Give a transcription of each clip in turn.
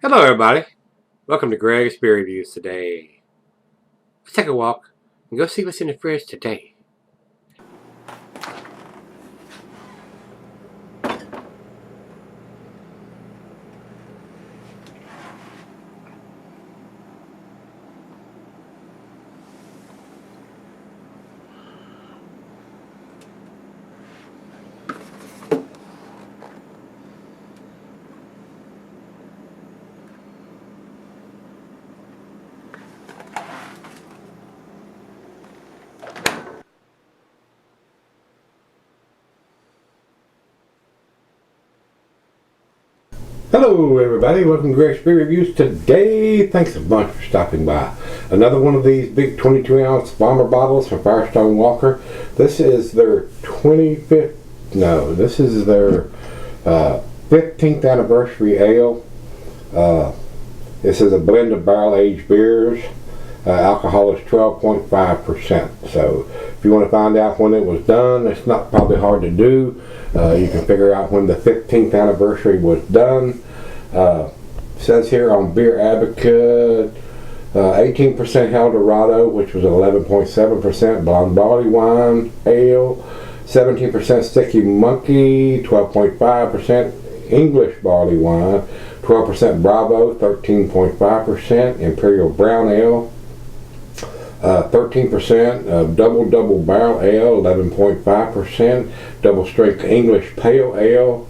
Hello everybody, welcome to Gregsbeerreviews today. Let's take a walk and go see what's in the fridge today. Hello everybody, welcome to Gregsbeerreviews today. Thanks a bunch for stopping by. Another one of these big 22-ounce bomber bottles from Firestone Walker. This is their 25th, no, this is their 15th anniversary ale. This is a blend of barrel-aged beers. Alcohol is 12.5%. So if you want to find out when it was done, it's not probably hard to do. You can figure out when the 15th anniversary was done. Says here on Beer Advocate, 18% Eldorado, which was 11.7% blonde barley wine ale, 17% Sticky Monkey, 12.5% English barley wine, 12% Bravo, 13.5% Imperial Brown Ale, 13% of Double Barrel Ale, 11.5% Double Strength English Pale Ale,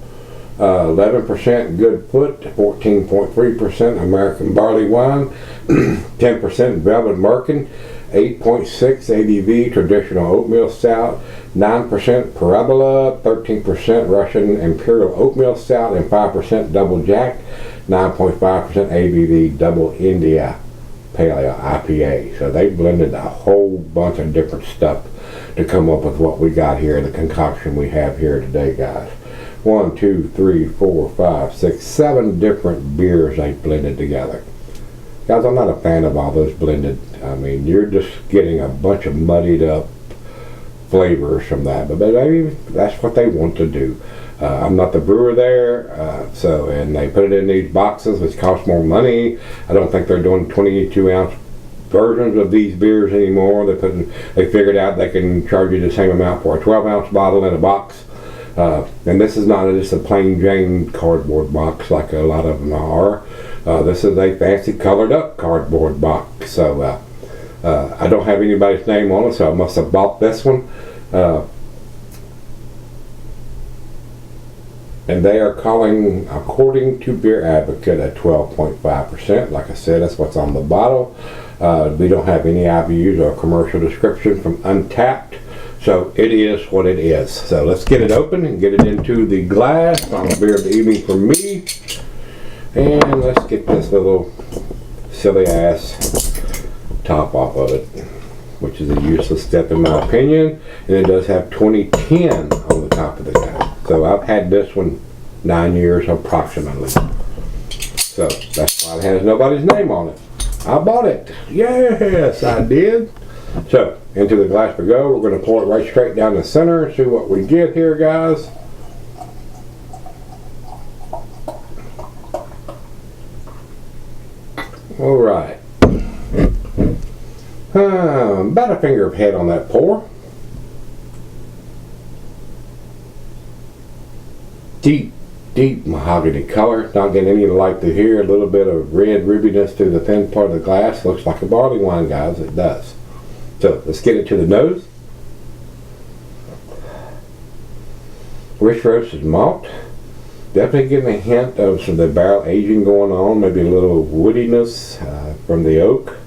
11% Good Foot, 14.3% American Barley Wine, 10% Velvet Merkin, 8.6 ABV Traditional Oatmeal Stout, 9% Parabola, 13% Russian Imperial Oatmeal Stout, and 5% Double Jack, 9.5% ABV Double India Pale Ale IPA. So they blended a whole bunch of different stuff to come up with what we got here, the concoction we have here today, guys. 1, 2, 3, 4, 5, 6, 7 different beers they blended together. Guys, I'm not a fan of all those blended. I mean, you're just getting a bunch of muddied up flavors from that, but maybe that's what they want to do. I'm not the brewer there, and they put it in these boxes, which cost more money. I don't think they're doing 22-ounce versions of these beers anymore. They figured out they can charge you the same amount for a 12-ounce bottle in a box. And this is not just a plain Jane cardboard box like a lot of them are. This is a fancy colored up cardboard box. So I don't have anybody's name on it, so I must have bought this one. And they are calling, according to Beer Advocate, at 12.5%. Like I said, that's what's on the bottle. We don't have any IBUs or commercial description from Untapped. So it is what it is. So let's get it open and get it into the glass. Final beer of the evening for me. And let's get this little silly ass top off of it, which is a useless step in my opinion. And it does have 2010 on the top of the cap. So I've had this one 9 years approximately. So that's why it has nobody's name on it. I bought it. Yes, I did. So, into the glass we go. We're going to pour it right straight down the center and see what we get here, guys. Alright. About a finger of head on that pour. Deep mahogany color. Not getting any light through here. A little bit of red rubbiness through the thin part of the glass. Looks like a barley wine, guys. It does. So let's get it to the nose. Rich roasted malt. Definitely getting a hint of some of the barrel aging going on. Maybe a little woodiness from the oak.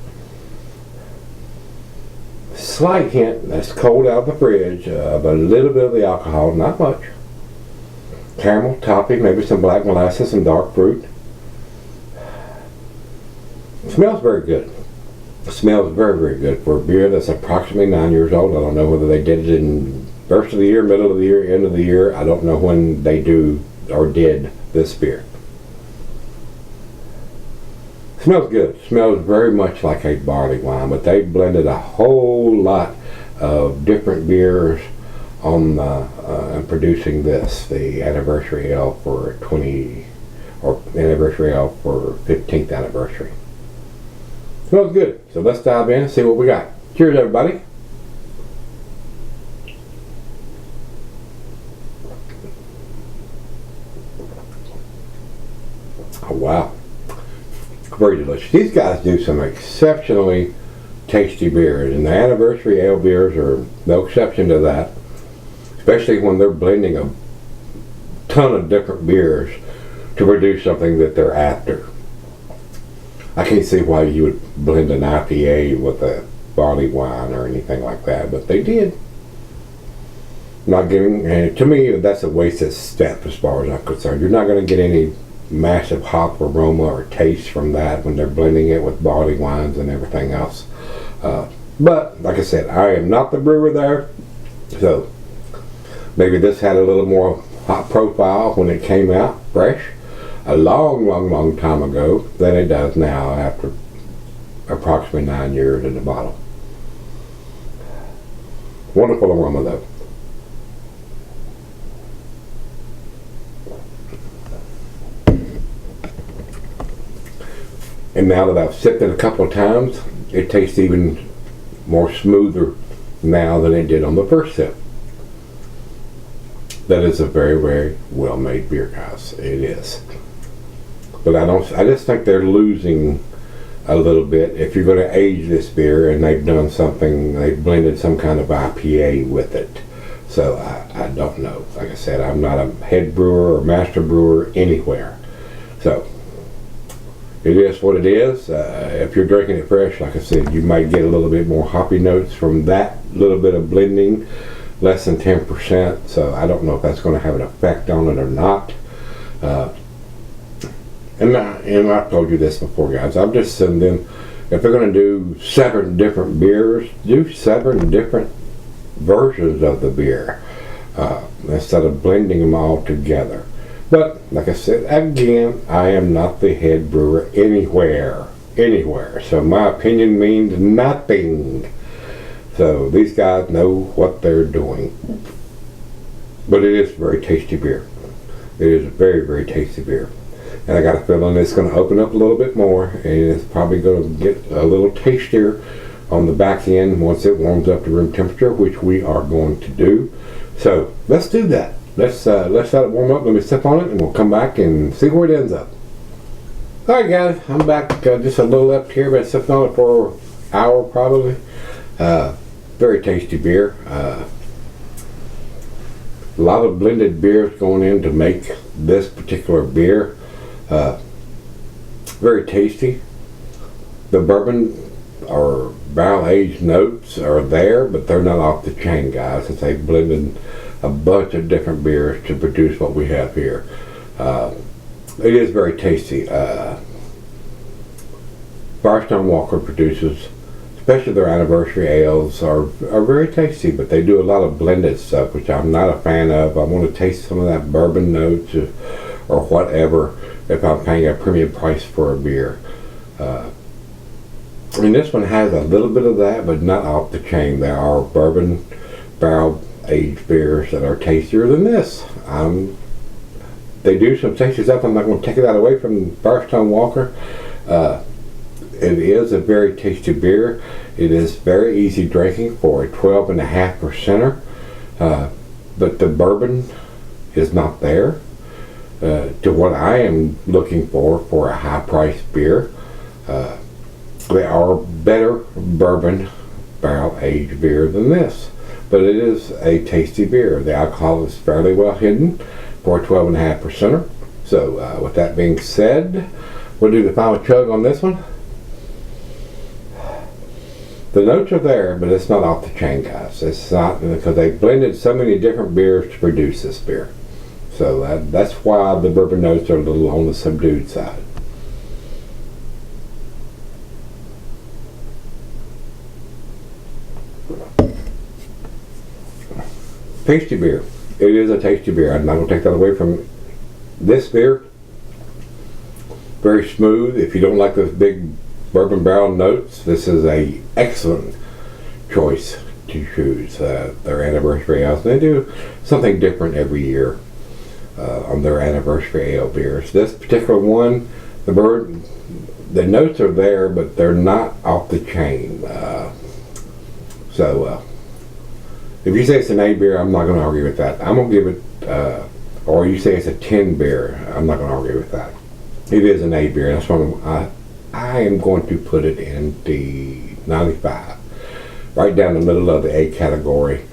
Slight hint that's cold out of the fridge, but a little bit of the alcohol, not much. Caramel, toffee, maybe some black molasses, some dark fruit. It smells very good. It smells very, very good for a beer that's approximately 9 years old. I don't know whether they did it in first of the year, middle of the year, end of the year. I don't know when they do or did this beer. It smells good. It smells very much like a barley wine, but they blended a whole lot of different beers on producing this, the anniversary ale for or anniversary ale for 15th anniversary. Smells good. So let's dive in and see what we got. Cheers, everybody. Oh, wow. Very delicious. These guys do some exceptionally tasty beers, and the anniversary ale beers are no exception to that, especially when they're blending a ton of different beers to produce something that they're after. I can't see why you would blend an IPA with a barley wine or anything like that, but they did. Not giving, and to me, that's a wasted step as far as I'm concerned. You're not going to get any massive hop aroma or taste from that when they're blending it with barley wines and everything else. But like I said, I am not the brewer there, so maybe this had a little more hot profile when it came out fresh a long time ago than it does now after approximately 9 years in the bottle. Wonderful aroma though. And now that I've sipped it a couple of times, it tastes even more smoother now than it did on the first sip. That is a very well made beer, guys. It is. But I just think they're losing a little bit if you're going to age this beer and they've blended some kind of IPA with it. So I don't know. Like I said, I'm not a head brewer or master brewer anywhere. So it is what it is. If you're drinking it fresh, like I said, you might get a little bit more hoppy notes from that little bit of blending, less than 10%. So I don't know if that's going to have an effect on it or not. And I've told you this before, guys. I'm just saying, them, if they're going to do 7 different beers, do 7 different versions of the beer instead of blending them all together. But like I said, again, I am not the head brewer anywhere. So my opinion means nothing. So these guys know what they're doing. But it is very tasty beer. It is a very tasty beer. And I got a feeling it's going to open up a little bit more, and it's probably going to get a little tastier on the back end once it warms up to room temperature, which we are going to do. So let's do that. Let's let it warm up. Let me sip on it, and we'll come back and see where it ends up. All right, guys, I'm back. Just a little left here, but sipping on it for an hour probably. Very tasty beer. A lot of blended beers going in to make this particular beer. Very tasty. The bourbon or barrel-aged notes are there, but they're not off the chain, guys, since they've blended a bunch of different beers to produce what we have here. It is very tasty. Firestone Walker produces, especially their anniversary ales, are very tasty, but they do a lot of blended stuff, which I'm not a fan of. I want to taste some of that bourbon notes or whatever if I'm paying a premium price for a beer. I mean, this one has a little bit of that, but not off the chain. There are bourbon barrel aged beers that are tastier than this. They do some tasty stuff. I'm not going to take that away from Firestone Walker. It is a very tasty beer. It is very easy drinking for a 12.5%er, but the bourbon is not there to what I am looking for a high-priced beer. There are better bourbon barrel-aged beer than this, but it is a tasty beer. The alcohol is fairly well hidden for a 12.5%er. So with that being said, we'll do the final chug on this one. The notes are there, but it's not off the chain, guys. It's not, because they blended so many different beers to produce this beer. So that's why the bourbon notes are a little on the subdued side. Tasty beer. It is a tasty beer. I'm not going to take that away from this beer. Very smooth. If you don't like those big bourbon barrel notes, this is a excellent choice to choose. Their anniversary ales. They do something different every year. on their anniversary ale beers. This particular one, the notes are there, but they're not off the chain. If you say it's an A beer, I'm not going to argue with that. I'm going to give it, or you say it's a 10 beer, I'm not going to argue with that. It is an A beer. That's why I am going to put it in the 95, right down the middle of the A category.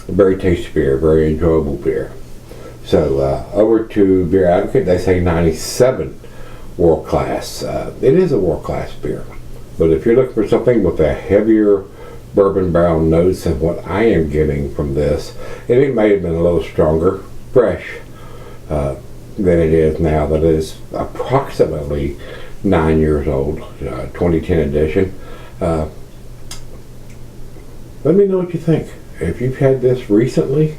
Very tasty beer, very enjoyable beer. So over to Beer Advocate, they say 97 world class. It is a world class beer, but if you're looking for something with a heavier bourbon barrel notes than what I am getting from this, and it may have been a little stronger, fresh, than it is now. That is approximately 9 years old, 2010 edition. Let me know what you think. If you've had this recently,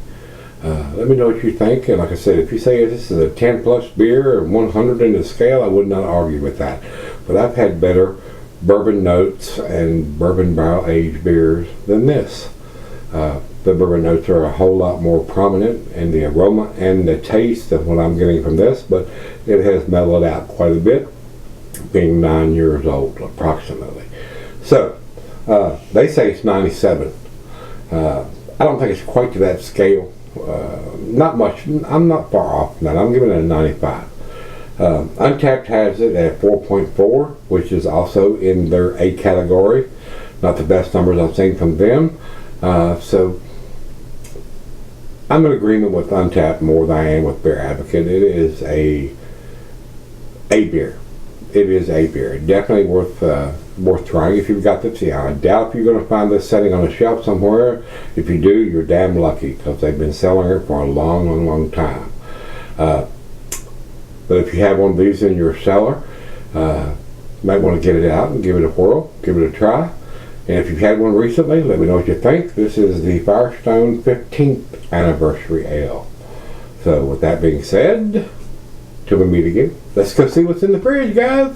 let me know what you think. And like I said, if you say this is a 10 plus beer and 100 in the scale, I would not argue with that. But I've had better bourbon notes and bourbon barrel aged beers than this. The bourbon notes are a whole lot more prominent in the aroma and the taste than what I'm getting from this, but it has mellowed out quite a bit, being 9 years old approximately. So they say it's 97. I don't think it's quite to that scale. Not much. I'm not far off from that. I'm giving it a 95. Untapped has it at 4.4, which is also in their A category. Not the best numbers I've seen from them. So I'm in agreement with Untapped more than I am with Beer Advocate. It is a beer. It is a beer. Definitely worth trying if you've got this. Yeah, I doubt if you're going to find this sitting on a shelf somewhere. If you do, you're damn lucky, because they've been selling it for a long time. But if you have one of these in your cellar, you might want to get it out and give it a whirl, give it a try. And if you've had one recently, let me know what you think. This is the Firestone 15th Anniversary Ale. So with that being said, till we meet again, let's go see what's in the fridge, guys.